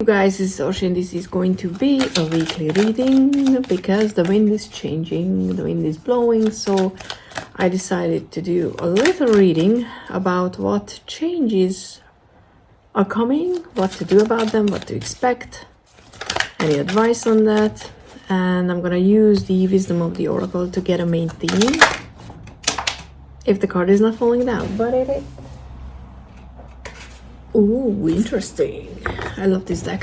guys, this is Orsi and this is going to be a weekly reading because the wind is changing, the wind is blowing, so I decided to do a little reading about what changes are coming, what to do about them, what to expect, any advice on that, and I'm gonna use the wisdom of the oracle to get a main theme if the card is not falling down, but it is. Ooh, interesting. I love this deck.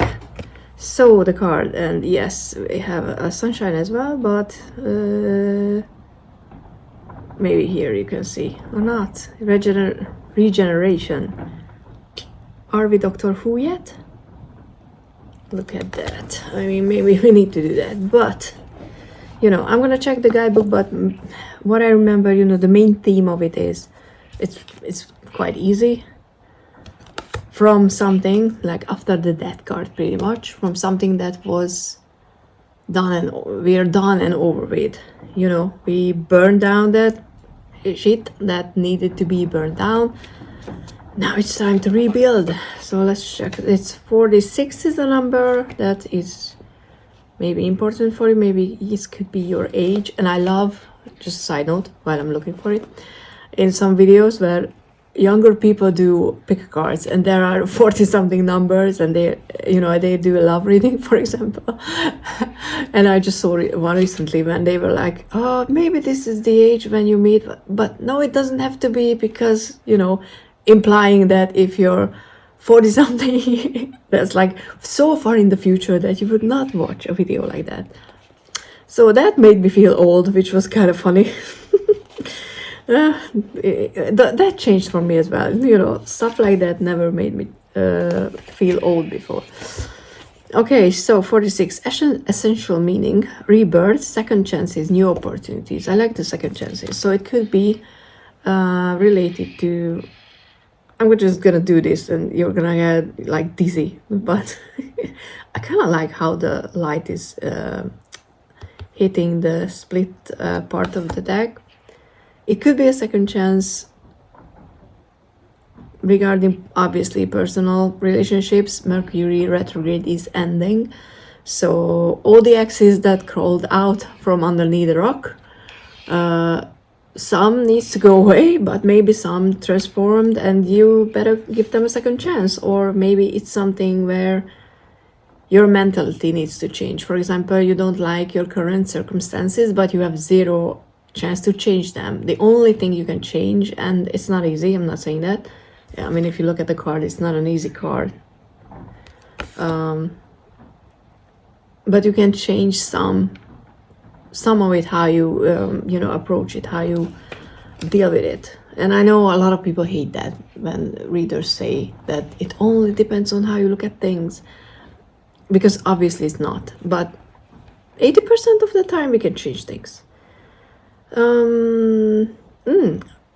So the card, and yes, we have a sunshine as well, but maybe here you can see or not. Regeneration. Are we Doctor Who yet? Look at that. I mean, maybe we need to do that, but you know, I'm gonna check the guidebook, but what I remember, you know, the main theme of it is it's quite easy. From something like after the death card, pretty much from something that was done and we're done and over with. You know, we burned down that shit that needed to be burned down. Now it's time to rebuild. So let's check. It's 46 is a number that is maybe important for you. Maybe this could be your age. And I love, just a side note while I'm looking for it, in some videos where younger people do pick cards and there are 40 something numbers and they, you know, they do a love reading, for example. And I just saw one recently when they were like, oh, maybe this is the age when you meet, but no, it doesn't have to be, because, you know, implying that if you're 40 something, that's like so far in the future that you would not watch a video like that. So that made me feel old, which was kind of funny. That changed for me as well. You know, stuff like that never made me feel old before. Okay, so 46, essential meaning, rebirth, second chances, new opportunities. I like the second chances. So it could be related to, I'm just gonna do this and you're gonna get like dizzy, but I kind of like how the light is hitting the split part of the deck. It could be a second chance regarding, obviously, personal relationships. Mercury retrograde is ending. So all the exes that crawled out from underneath the rock, some needs to go away, but maybe some transformed and you better give them a second chance. Or maybe it's something where your mentality needs to change. For example, you don't like your current circumstances, but you have zero chance to change them. The only thing you can change, and it's not easy, I'm not saying that. I mean, if you look at the card, it's not an easy card. But you can change some of it, how you, you know, approach it, how you deal with it. And I know a lot of people hate that when readers say that it only depends on how you look at things, because obviously it's not. But 80% of the time we can change things.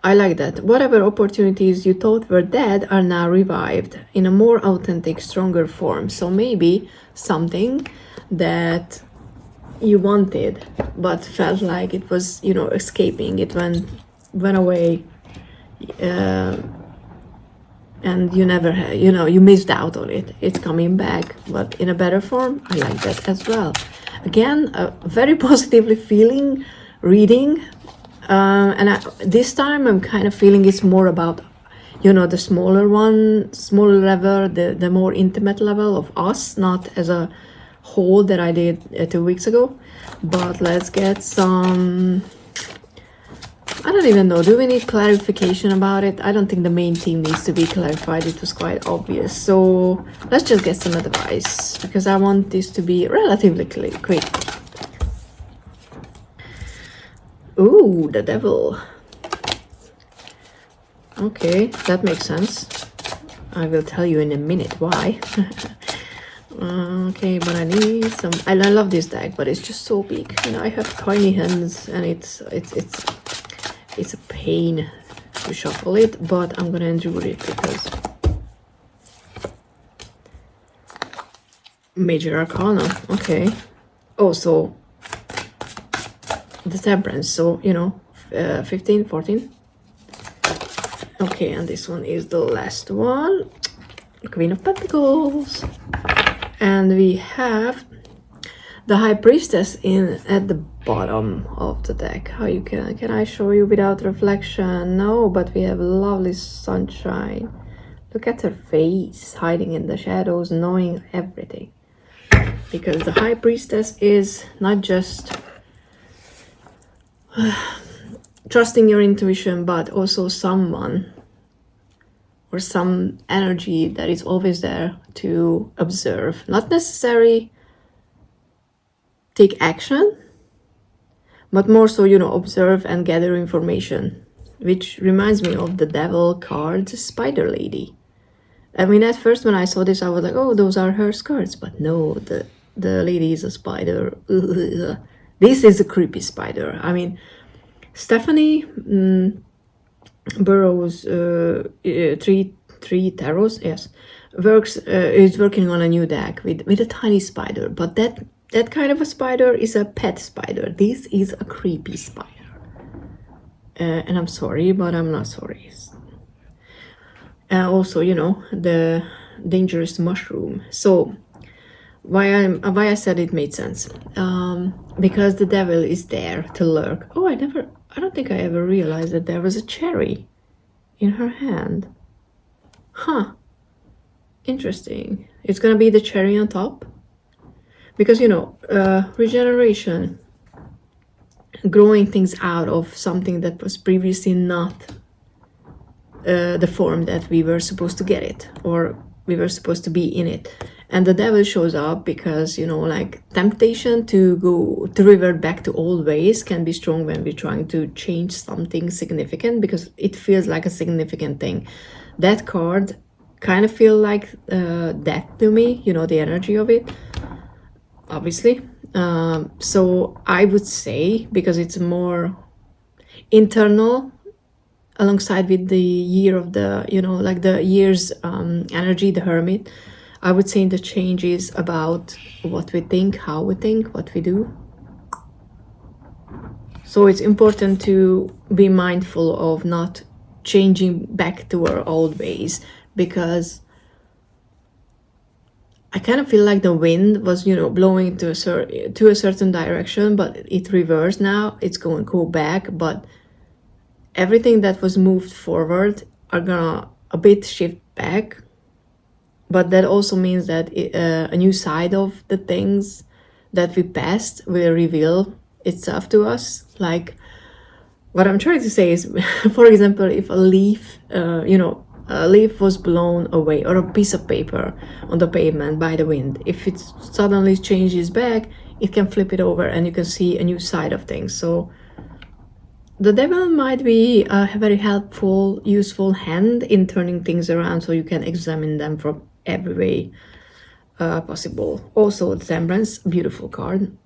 I like that. Whatever opportunities you thought were dead are now revived in a more authentic, stronger form. So maybe something that you wanted but felt like it was, you know, escaping, it went away, and you never had, you know, you missed out on it. It's coming back, but in a better form. I like that as well. Again, a very positively feeling reading, and this time I'm kind of feeling it's more about, you know, the smaller level, the more intimate level of us, not as a whole that I did 2 weeks ago. But let's get some, I don't even know, do we need clarification about it? I don't think the main theme needs to be clarified, it was quite obvious. So let's just get some advice, because I want this to be relatively quick. Ooh, the devil. Okay, that makes sense. I will tell you in a minute why. Okay, but I need some. I love this deck, but it's just so big. You know, I have tiny hands, and it's a pain to shuffle it. But I'm gonna endure it because Major Arcana. Okay. Oh, so the Temperance, so, you know, 15, 14. Okay, and this one is the last one. Queen of Pentacles. And we have the High Priestess in at the bottom of the deck. How you can I show you without reflection? No, but we have lovely sunshine. Look at her face, hiding in the shadows, knowing everything. Because the High Priestess is not just trusting your intuition, but also someone or some energy that is always there to observe. Not necessarily take action, but more so, observe and gather information. Which reminds me of the Devil card, the Spider Lady. I mean, at first when I saw this, I was like, oh, those are her skirts. But no, the lady is a spider. This is a creepy spider. I mean, Stephanie Burrows, three tarots, yes, is working on a new deck with a tiny spider. But that kind of a spider is a pet spider. This is a creepy spider. And I'm sorry, but I'm not sorry. Also, the dangerous mushroom. So why I said it made sense, because the devil is there to lurk. Oh, I don't think I ever realized that there was a cherry in her hand. Huh, interesting. It's gonna be the cherry on top, because regeneration, growing things out of something that was previously not the form that we were supposed to get it, or we were supposed to be in it. And the devil shows up because, like, temptation to revert back to old ways can be strong when we're trying to change something significant, because it feels like a significant thing. That card kind of feel like that to me, the energy of it, obviously. So I would say, because it's more internal, alongside with the year of the, like the year's energy, the Hermit, I would say the change is about what we think, how we think, what we do. So it's important to be mindful of not changing back to our old ways, because I kind of feel like the wind was, blowing to a certain direction, but it reversed now. It's going to go back, but everything that was moved forward are gonna a bit shift back. But that also means that a new side of the things that we passed will reveal itself to us. Like, what I'm trying to say is, for example, if a leaf, a leaf was blown away, or a piece of paper on the pavement by the wind, if it suddenly changes back, it can flip it over and you can see a new side of things. So the devil might be a very helpful, useful hand in turning things around, so you can examine them from every way possible. Also, the Temperance, beautiful card.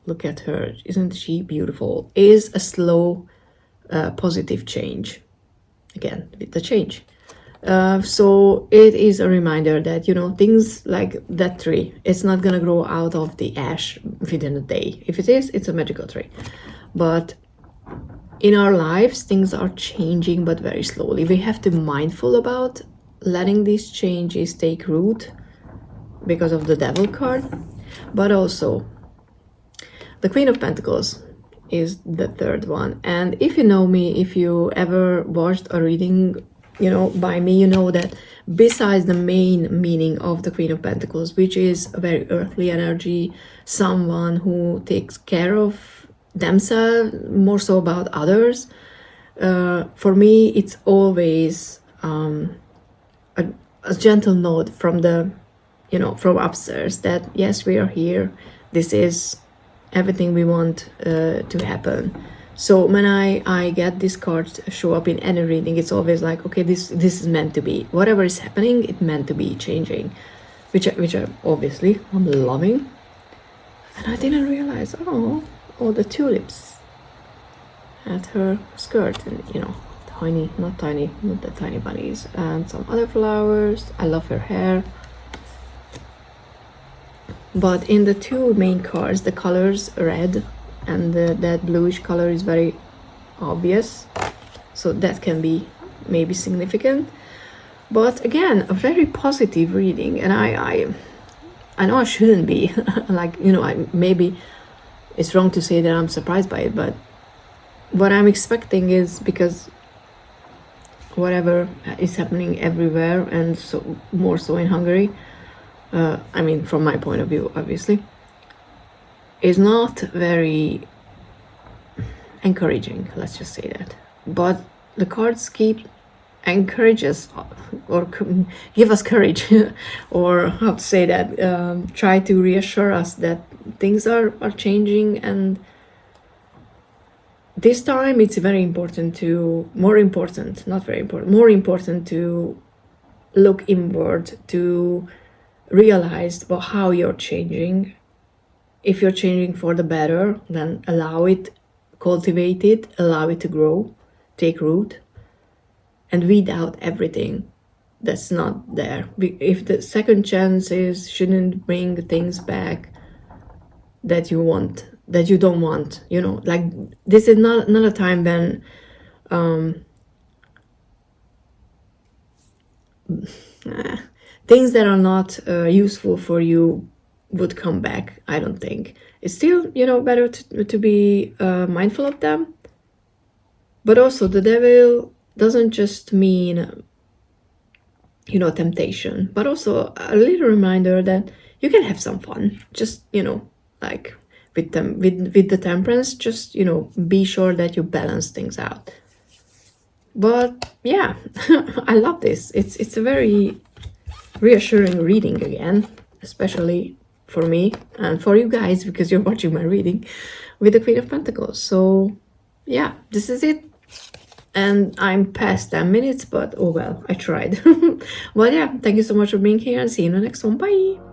Look at her, isn't she beautiful? Is a slow, positive change. Again, with the change. So it is a reminder that, things like that tree, it's not gonna grow out of the ash within a day. If it is, it's a magical tree. But in our lives, things are changing, but very slowly. We have to be mindful about letting these changes take root because of the Devil card. But also, the Queen of Pentacles is the third one. And if you know me, if you ever watched a reading, by me, you know that besides the main meaning of the Queen of Pentacles, which is a very earthly energy, someone who takes care of themselves, more so about others, for me it's always a gentle note from the from upstairs that yes, we are here, this is everything we want to happen. So when I get these cards show up in any reading, it's always like, okay, this is meant to be, whatever is happening, it's meant to be changing, which I obviously I'm loving. And I didn't realize, all the tulips at her skirt, and not the tiny bunnies, and some other flowers. I love her hair. But in the two main cards, the colors red and that bluish color is very obvious, so that can be maybe significant. But again, a very positive reading, and I know I shouldn't be like, you know, maybe it's wrong to say that I'm surprised by it, but what I'm expecting is, because whatever is happening everywhere, and so more so in Hungary, I mean, from my point of view, obviously, is not very encouraging, let's just say that. But the cards keep encourage us, or give us courage, or how to say that, try to reassure us that things are changing, and this time it's very important to, more important, not very important, more important to look inward, to realize about how you're changing. If you're changing for the better, then allow it, cultivate it, allow it to grow, take root, and weed out everything that's not there. If the second chances shouldn't bring things back that you want, that you don't want, you know, like this is not a time when things that are not useful for you would come back. I don't think. It's still, you know, better to be mindful of them. But also the devil doesn't just mean, you know, temptation, but also a little reminder that you can have some fun. Just, you know, like with them, with the temperance, just, you know, be sure that you balance things out. But yeah, I love this. It's a very reassuring reading again, especially for me and for you guys, because you're watching my reading with the Queen of Pentacles. So yeah, this is it. And I'm past 10 minutes, but oh well, I tried. Well, yeah, thank you so much for being here, and see you in the next one. Bye!